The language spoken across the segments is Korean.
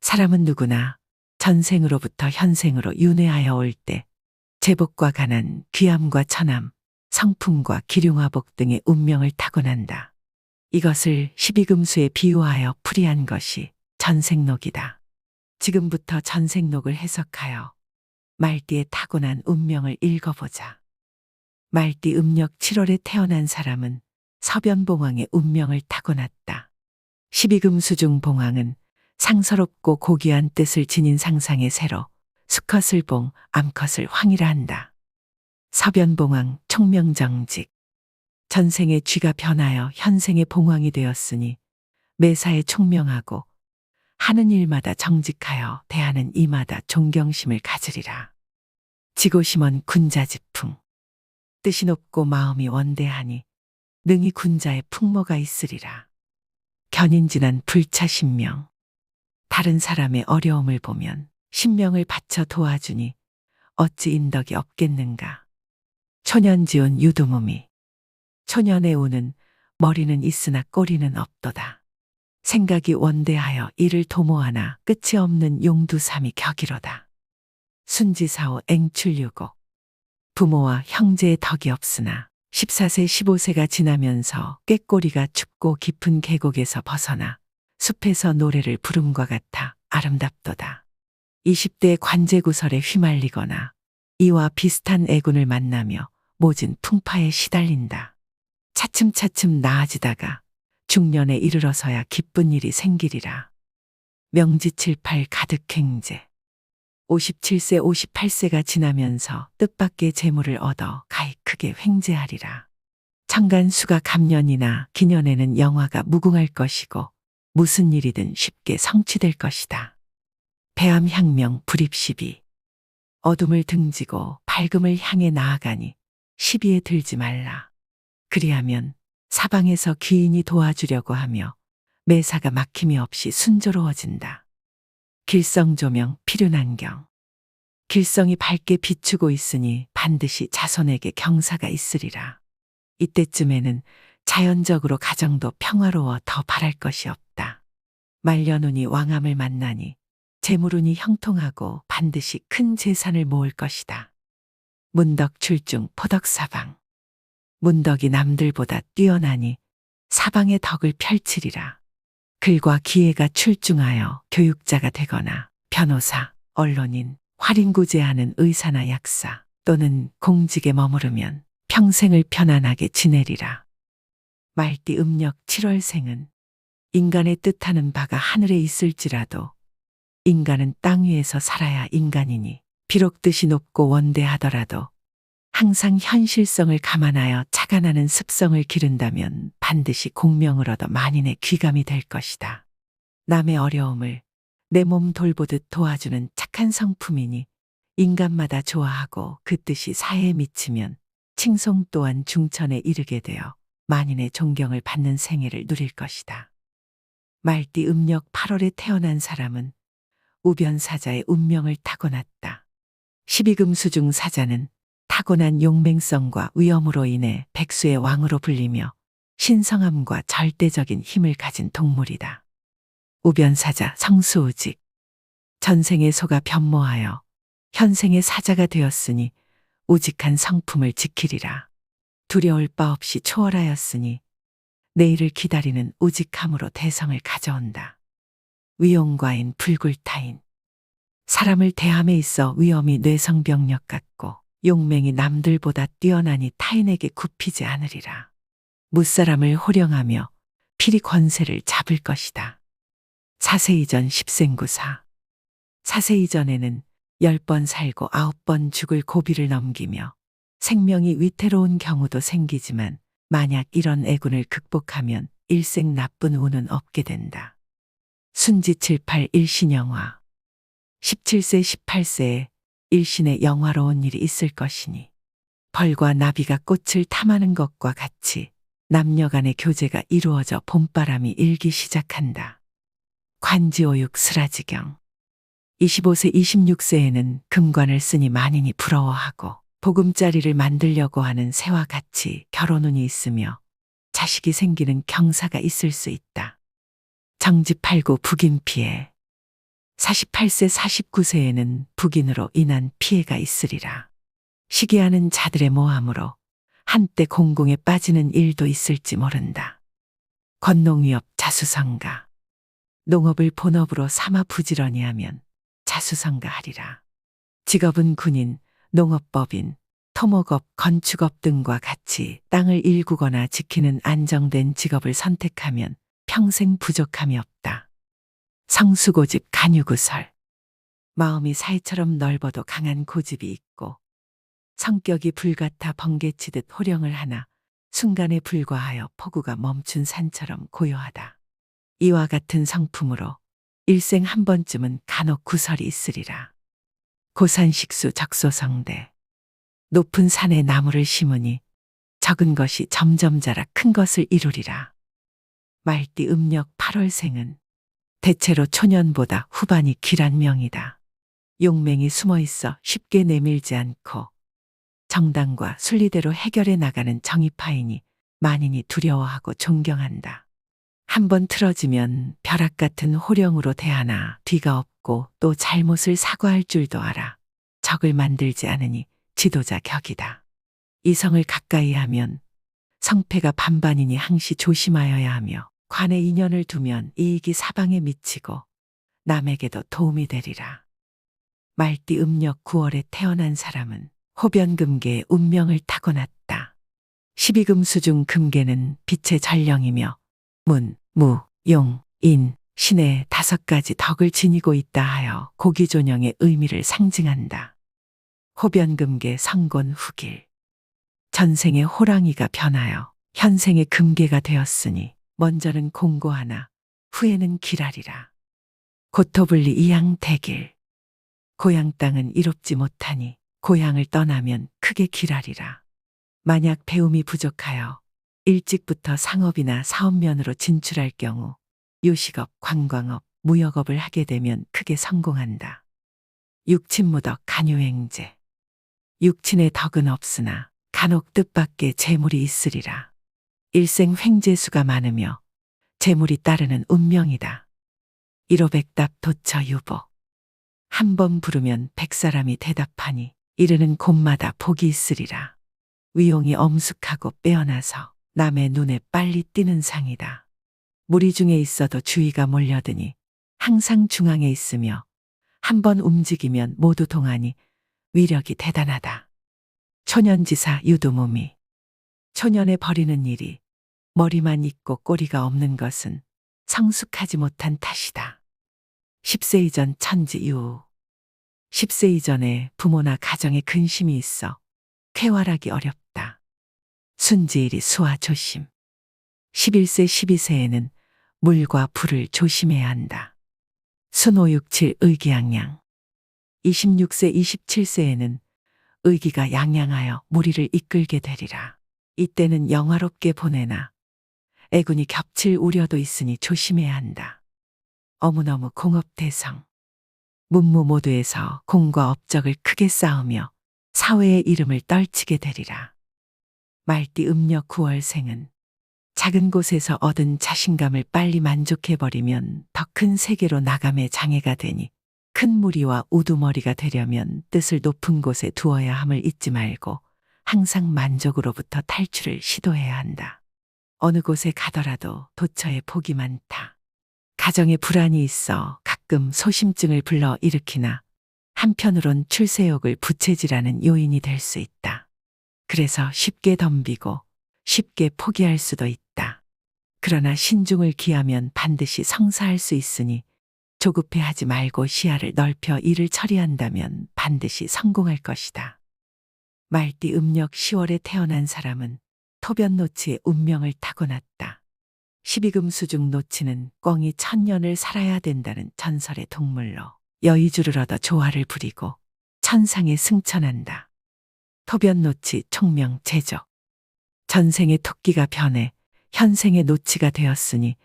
사람은 누구나 전생으로부터 현생으로 윤회하여 올 때 제복과 가난, 귀함과 천함, 성품과 기륭화복 등의 운명을 타고난다. 이것을 12금수에 비유하여 풀이한 것이 전생록이다. 지금부터 전생록을 해석하여 말띠의 타고난 운명을 읽어보자. 말띠 음력 7월에 태어난 사람은 서변봉황의 운명을 타고났다. 12금수 중 봉황은 상서롭고 고귀한 뜻을 지닌 상상의 새로 수컷을 봉, 암컷을 황이라 한다. 서변봉황 총명정직. 전생의 쥐가 변하여 현생의 봉황이 되었으니 매사에 총명하고 하는 일마다 정직하여 대하는 이마다 존경심을 가지리라. 지고심원 군자지풍. 뜻이 높고 마음이 원대하니 능히 군자의 풍모가 있으리라. 견인진한 불차신명. 다른 사람의 어려움을 보면 신명을 바쳐 도와주니 어찌 인덕이 없겠는가. 초년지운 유두무미. 초년의 운은 머리는 있으나 꼬리는 없도다. 생각이 원대하여 이를 도모하나 끝이 없는 용두삼이 격이로다. 순지사오 앵출유고. 부모와 형제의 덕이 없으나 14세 15세가 지나면서 꾀꼬리가 춥고 깊은 계곡에서 벗어나 숲에서 노래를 부름과 같아 아름답도다. 20대 관제구설에 휘말리거나 이와 비슷한 애군을 만나며 모진 풍파에 시달린다. 차츰차츰 나아지다가 중년에 이르러서야 기쁜 일이 생기리라. 명지칠팔 가득행제. 57세 58세가 지나면서 뜻밖의 재물을 얻어 가히 크게 횡재하리라. 청간수가 갑년이나 기년에는 영화가 무궁할 것이고 무슨 일이든 쉽게 성취될 것이다. 배암향명 불입시비. 어둠을 등지고 밝음을 향해 나아가니 시비에 들지 말라. 그리하면 사방에서 귀인이 도와주려고 하며 매사가 막힘이 없이 순조로워진다. 길성조명 필요난경. 길성이 밝게 비추고 있으니 반드시 자손에게 경사가 있으리라. 이때쯤에는 자연적으로 가정도 평화로워 더 바랄 것이 없다. 말년운이 왕암을 만나니 재물운이 형통하고 반드시 큰 재산을 모을 것이다. 문덕 출중 포덕사방. 문덕이 남들보다 뛰어나니 사방의 덕을 펼치리라. 글과 기회가 출중하여 교육자가 되거나 변호사, 언론인, 활인구제하는 의사나 약사 또는 공직에 머무르면 평생을 편안하게 지내리라. 말띠 음력 7월생은 인간의 뜻하는 바가 하늘에 있을지라도 인간은 땅 위에서 살아야 인간이니 비록 뜻이 높고 원대하더라도 항상 현실성을 감안하여 착안하는 습성을 기른다면 반드시 공명을 얻어 만인의 귀감이 될 것이다. 남의 어려움을 내 몸 돌보듯 도와주는 착한 성품이니 인간마다 좋아하고 그 뜻이 사회에 미치면 칭송 또한 중천에 이르게 되어 만인의 존경을 받는 생애를 누릴 것이다. 말띠 음력 8월에 태어난 사람은 우변사자의 운명을 타고났다. 12금수 중 사자는 타고난 용맹성과 위엄으로 인해 백수의 왕으로 불리며 신성함과 절대적인 힘을 가진 동물이다. 우변사자 성수우직. 전생의 소가 변모하여 현생의 사자가 되었으니 우직한 성품을 지키리라. 두려울 바 없이 초월하였으니 내일을 기다리는 우직함으로 대성을 가져온다. 위용과인 불굴타인. 사람을 대함에 있어 위엄이 뇌성병력 같고 용맹이 남들보다 뛰어나니 타인에게 굽히지 않으리라. 무사람을 호령하며 필히 권세를 잡을 것이다. 사세 이전 10생구사. 사세 이전에는 10번 살고 9번 죽을 고비를 넘기며 생명이 위태로운 경우도 생기지만 만약 이런 애군을 극복하면 일생 나쁜 운은 없게 된다. 순지칠팔 일신영화. 17세 18세에 일신의 영화로운 일이 있을 것이니 벌과 나비가 꽃을 탐하는 것과 같이 남녀 간의 교제가 이루어져 봄바람이 일기 시작한다. 관지오육 스라지경. 25세 26세에는 금관을 쓰니 만인이 부러워하고 보금자리를 만들려고 하는 새와 같이 결혼운이 있으며 자식이 생기는 경사가 있을 수 있다. 정지팔구 북인피해. 48세 49세에는 북인으로 인한 피해가 있으리라. 시기하는 자들의 모함으로 한때 공공에 빠지는 일도 있을지 모른다. 건농위업 자수성가. 농업을 본업으로 삼아 부지런히 하면 자수성가하리라. 직업은 군인, 농업법인, 토목업, 건축업 등과 같이 땅을 일구거나 지키는 안정된 직업을 선택하면 평생 부족함이 없다. 성수고집 간유구설. 마음이 사이처럼 넓어도 강한 고집이 있고 성격이 불같아 번개치듯 호령을 하나 순간에 불과하여 폭우가 멈춘 산처럼 고요하다. 이와 같은 성품으로 일생 한 번쯤은 간혹 구설이 있으리라. 고산식수 적소성대. 높은 산에 나무를 심으니 적은 것이 점점 자라 큰 것을 이루리라. 말띠 음력 8월생은 대체로 초년보다 후반이 길한 명이다. 용맹이 숨어 있어 쉽게 내밀지 않고 정당과 순리대로 해결해 나가는 정의파이니 만인이 두려워하고 존경한다. 한번 틀어지면 벼락 같은 호령으로 대하나 뒤가 없고 또 잘못을 사과할 줄도 알아 적을 만들지 않으니 지도자 격이다. 이성을 가까이 하면 성패가 반반이니 항시 조심하여야 하며 관에 인연을 두면 이익이 사방에 미치고 남에게도 도움이 되리라. 말띠 음력 9월에 태어난 사람은 호변금계의 운명을 타고났다. 12금수 중 금계는 빛의 전령이며 문, 무, 용, 인, 신의 5가지 덕을 지니고 있다 하여 고기존영의 의미를 상징한다. 호변금계 성곤 후길. 전생의 호랑이가 변하여 현생의 금계가 되었으니 먼저는 공고하나 후에는 길하리라. 고토분리 이양대길. 고향 땅은 이롭지 못하니 고향을 떠나면 크게 길하리라. 만약 배움이 부족하여 일찍부터 상업이나 사업면으로 진출할 경우 요식업, 관광업, 무역업을 하게 되면 크게 성공한다. 육친무덕 간요행제. 육친의 덕은 없으나 간혹 뜻밖의 재물이 있으리라. 일생 횡재수가 많으며 재물이 따르는 운명이다. 일오백답 도처유보. 한 번 부르면 100사람이 대답하니 이르는 곳마다 복이 있으리라. 위용이 엄숙하고 빼어나서 남의 눈에 빨리 띄는 상이다. 무리 중에 있어도 주의가 몰려드니 항상 중앙에 있으며 한 번 움직이면 모두 동하니 위력이 대단하다. 초년지사 유두무미. 초년에 벌이는 일이 머리만 있고 꼬리가 없는 것은 성숙하지 못한 탓이다. 10세 이전 천지유. 10세 이전에 부모나 가정에 근심이 있어 쾌활하기 어렵다. 순지일이 수와 조심. 11세 12세에는 물과 불을 조심해야 한다. 순오육칠 의기양양. 26세 27세에는 의기가 양양하여 무리를 이끌게 되리라. 이때는 영화롭게 보내나 애군이 겹칠 우려도 있으니 조심해야 한다. 어무너무 공업대성. 문무 모두에서 공과 업적을 크게 쌓으며 사회의 이름을 떨치게 되리라. 말띠 음력 9월생은 작은 곳에서 얻은 자신감을 빨리 만족해버리면 더 큰 세계로 나감의 장애가 되니 큰 무리와 우두머리가 되려면 뜻을 높은 곳에 두어야 함을 잊지 말고 항상 만족으로부터 탈출을 시도해야 한다. 어느 곳에 가더라도 도처에 복이 많다. 가정에 불안이 있어 가끔 소심증을 불러 일으키나 한편으론 출세욕을 부채질하는 요인이 될 수 있다. 그래서 쉽게 덤비고 쉽게 포기할 수도 있다. 그러나 신중을 기하면 반드시 성사할 수 있으니 조급해하지 말고 시야를 넓혀 일을 처리한다면 반드시 성공할 것이다. 말띠 음력 10월에 태어난 사람은 토변노치의 운명을 타고났다. 12금수 중 노치는 꿩이 1000년을 살아야 된다는 전설의 동물로 여의주를 얻어 조화를 부리고 천상에 승천한다. 토변노치 총명 제적. 전생의 토끼가 변해 현생의 노치가 되었으니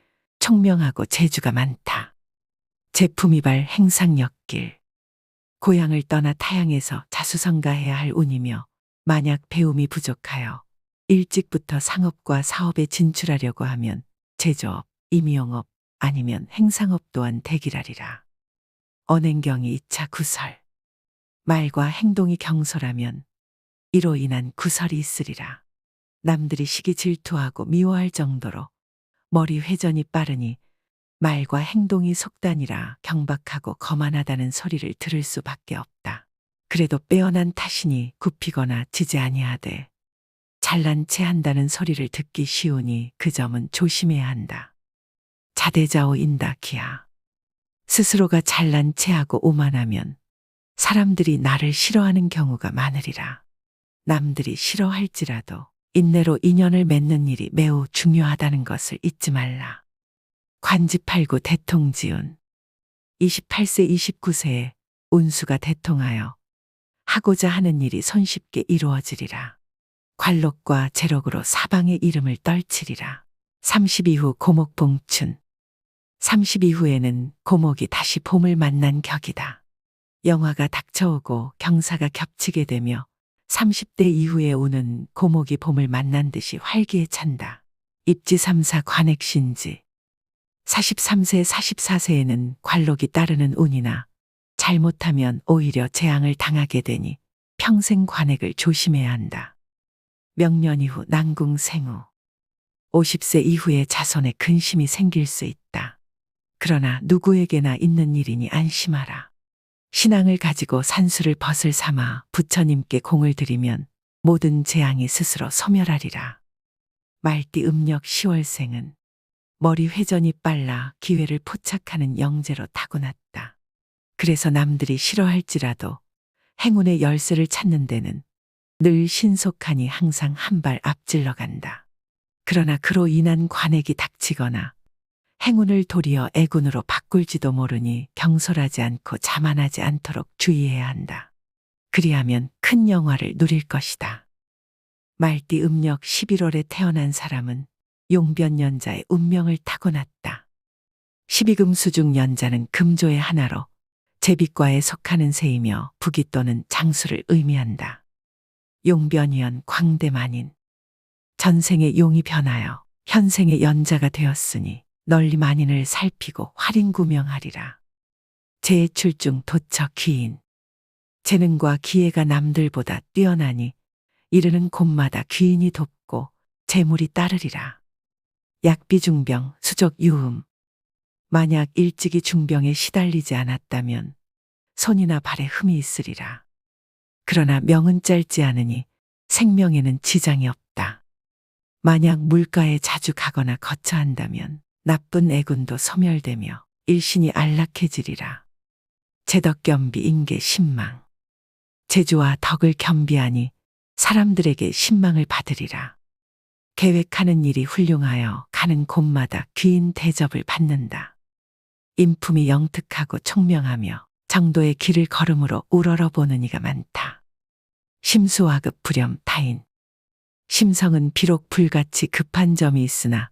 총명하고 재주가 많다. 제품이발 행상역길. 고향을 떠나 타향에서 자수성가해야 할 운이며 만약 배움이 부족하여 일찍부터 상업과 사업에 진출하려고 하면 제조업, 임용업 아니면 행상업 또한 대기라리라. 언행경이 2차 구설. 말과 행동이 경솔하면 이로 인한 구설이 있으리라. 남들이 시기 질투하고 미워할 정도로 머리 회전이 빠르니 말과 행동이 속단이라 경박하고 거만하다는 소리를 들을 수밖에 없다. 그래도 빼어난 타신이 굽히거나 지지 아니하되 잘난 체 한다는 소리를 듣기 쉬우니 그 점은 조심해야 한다. 자대자오 인다키야. 스스로가 잘난 체하고 오만하면 사람들이 나를 싫어하는 경우가 많으리라. 남들이 싫어할지라도 인내로 인연을 맺는 일이 매우 중요하다는 것을 잊지 말라. 관지팔구 대통지운. 28세 29세에 운수가 대통하여 하고자 하는 일이 손쉽게 이루어지리라. 관록과 재록으로 사방의 이름을 떨치리라. 30 이후 고목봉춘. 30 이후에는 고목이 다시 봄을 만난 격이다. 영화가 닥쳐오고 경사가 겹치게 되며 30대 이후에 오는 고목이 봄을 만난 듯이 활기에 찬다. 입지삼사 관액신지. 43세 44세에는 관록이 따르는 운이나 잘못하면 오히려 재앙을 당하게 되니 평생 관액을 조심해야 한다. 명년 이후 난궁생후. 50세 이후에 자손에 근심이 생길 수 있다. 그러나 누구에게나 있는 일이니 안심하라. 신앙을 가지고 산수를 벗을 삼아 부처님께 공을 들이면 모든 재앙이 스스로 소멸하리라. 말띠 음력 10월생은 머리 회전이 빨라 기회를 포착하는 영재로 타고났다. 그래서 남들이 싫어할지라도 행운의 열쇠를 찾는 데는 늘 신속하니 항상 한 발 앞질러 간다. 그러나 그로 인한 관액이 닥치거나 행운을 도리어 애군으로 바꿀지도 모르니 경솔하지 않고 자만하지 않도록 주의해야 한다. 그리하면 큰 영화를 누릴 것이다. 말띠 음력 11월에 태어난 사람은 용변년자의 운명을 타고났다. 12금수중 연자는 금조의 하나로 제비과에 속하는 새이며 부기 또는 장수를 의미한다. 용변이연 광대만인. 전생의 용이 변하여 현생의 연자가 되었으니 널리 만인을 살피고 활인구명하리라. 재출중 도처 귀인. 재능과 기회가 남들보다 뛰어나니 이르는 곳마다 귀인이 돕고 재물이 따르리라. 약비중병 수족 유음. 만약 일찍이 중병에 시달리지 않았다면 손이나 발에 흠이 있으리라. 그러나 명은 짧지 않으니 생명에는 지장이 없다. 만약 물가에 자주 가거나 거처한다면 나쁜 애군도 소멸되며 일신이 안락해지리라. 재덕겸비 인계 신망. 재주와 덕을 겸비하니 사람들에게 신망을 받으리라. 계획하는 일이 훌륭하여 가는 곳마다 귀인 대접을 받는다. 인품이 영특하고 총명하며 정도의 길을 걸음으로 우러러보는 이가 많다. 심수와급 불염 타인. 심성은 비록 불같이 급한 점이 있으나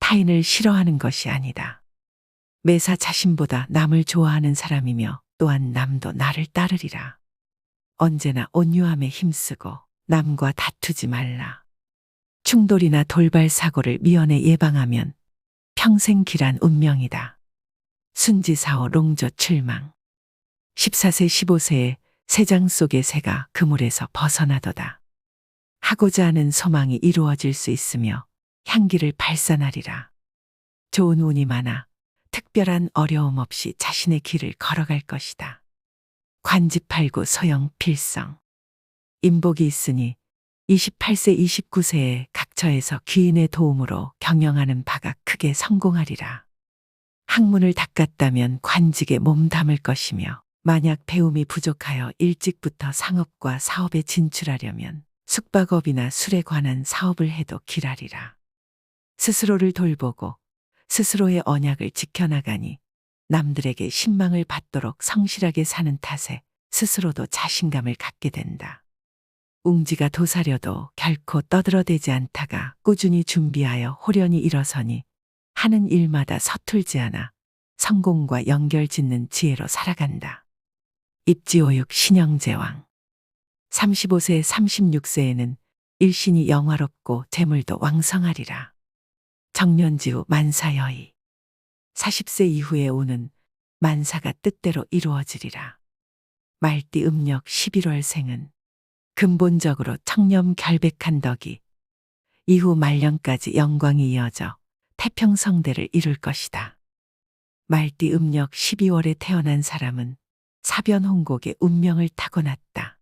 타인을 싫어하는 것이 아니다. 매사 자신보다 남을 좋아하는 사람이며 또한 남도 나를 따르리라. 언제나 온유함에 힘쓰고 남과 다투지 말라. 충돌이나 돌발 사고를 미연에 예방하면 평생 길한 운명이다. 순지사오 롱조 출망. 14세 15세에 새장 속의 새가 그물에서 벗어나도다. 하고자 하는 소망이 이루어질 수 있으며 향기를 발산하리라. 좋은 운이 많아 특별한 어려움 없이 자신의 길을 걸어갈 것이다. 관지팔구 소형 필성. 인복이 있으니 28세 29세에 각처에서 귀인의 도움으로 경영하는 바가 크게 성공하리라. 학문을 닦았다면 관직에 몸담을 것이며 만약 배움이 부족하여 일찍부터 상업과 사업에 진출하려면 숙박업이나 술에 관한 사업을 해도 길하리라. 스스로를 돌보고 스스로의 언약을 지켜나가니 남들에게 신망을 받도록 성실하게 사는 탓에 스스로도 자신감을 갖게 된다. 웅지가 도사려도 결코 떠들어대지 않다가 꾸준히 준비하여 호련히 일어서니 하는 일마다 서툴지 않아 성공과 연결짓는 지혜로 살아간다. 입지오육 신영제왕. 35세 36세에는 일신이 영화롭고 재물도 왕성하리라. 정년지후 만사여의. 40세 이후에 오는 만사가 뜻대로 이루어지리라. 말띠 음력 11월생은 근본적으로 청렴 결백한 덕이 이후 말년까지 영광이 이어져 태평성대를 이룰 것이다. 말띠 음력 12월에 태어난 사람은 사변홍곡의 운명을 타고났다.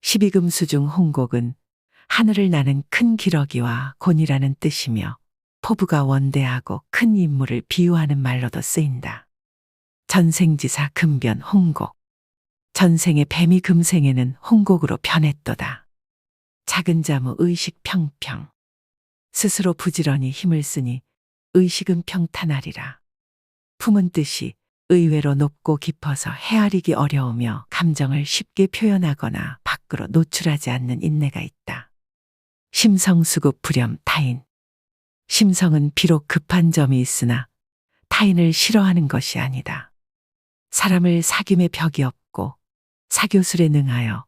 12금수 중 홍곡은 하늘을 나는 큰 기러기와 곤이라는 뜻이며 포부가 원대하고 큰 인물을 비유하는 말로도 쓰인다. 전생지사 금변 홍곡. 전생의 뱀이 금생에는 홍곡으로 변했도다. 작은 자무 의식 평평. 스스로 부지런히 힘을 쓰니 의식은 평탄하리라. 품은 뜻이 의외로 높고 깊어서 헤아리기 어려우며 감정을 쉽게 표현하거나 밖으로 노출하지 않는 인내가 있다. 심성수급 불염 타인. 심성은 비록 급한 점이 있으나 타인을 싫어하는 것이 아니다. 사람을 사귐의 벽이 없고 사교술에 능하여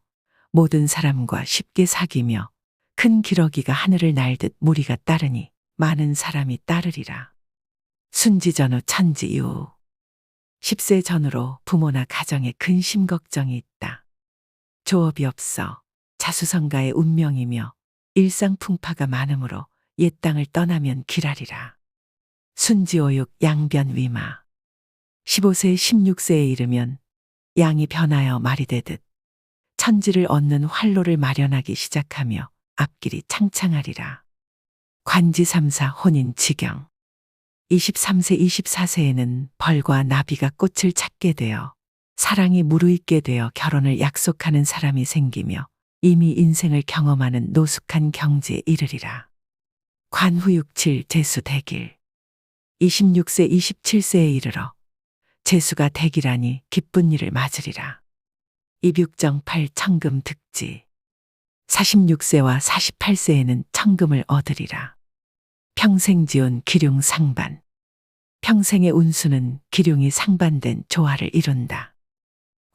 모든 사람과 쉽게 사귀며 큰 기러기가 하늘을 날듯 무리가 따르니 많은 사람이 따르리라. 순지전후 천지유. 10세 전후로 부모나 가정에 근심 걱정이 있다. 조업이 없어 자수성가의 운명이며 일상풍파가 많으므로 옛 땅을 떠나면 길하리라. 순지오육 양변위마. 15세 16세에 이르면 양이 변하여 말이 되듯 천지를 얻는 활로를 마련하기 시작하며 앞길이 창창하리라. 관지 3사 혼인 지경. 23세 24세에는 벌과 나비가 꽃을 찾게 되어 사랑이 무르익게 되어 결혼을 약속하는 사람이 생기며 이미 인생을 경험하는 노숙한 경지에 이르리라. 관후육칠 재수 대길. 26세 27세에 이르러 재수가 대기라니 기쁜 일을 맞으리라. 입육정팔 청금 득지. 46세와 48세에는 청금을 얻으리라. 평생 지은 기룡 상반. 평생의 운수는 기룡이 상반된 조화를 이룬다.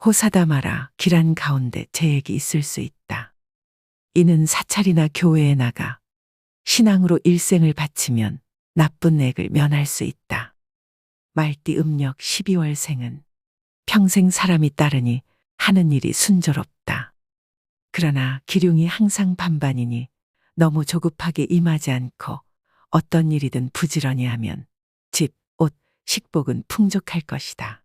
호사다마라 길한 가운데 재액이 있을 수 있다. 이는 사찰이나 교회에 나가 신앙으로 일생을 바치면 나쁜 액을 면할 수 있다. 말띠 음력 12월생은 평생 사람이 따르니 하는 일이 순조롭다. 그러나 기륭이 항상 반반이니 너무 조급하게 임하지 않고 어떤 일이든 부지런히 하면 집, 옷, 식복은 풍족할 것이다.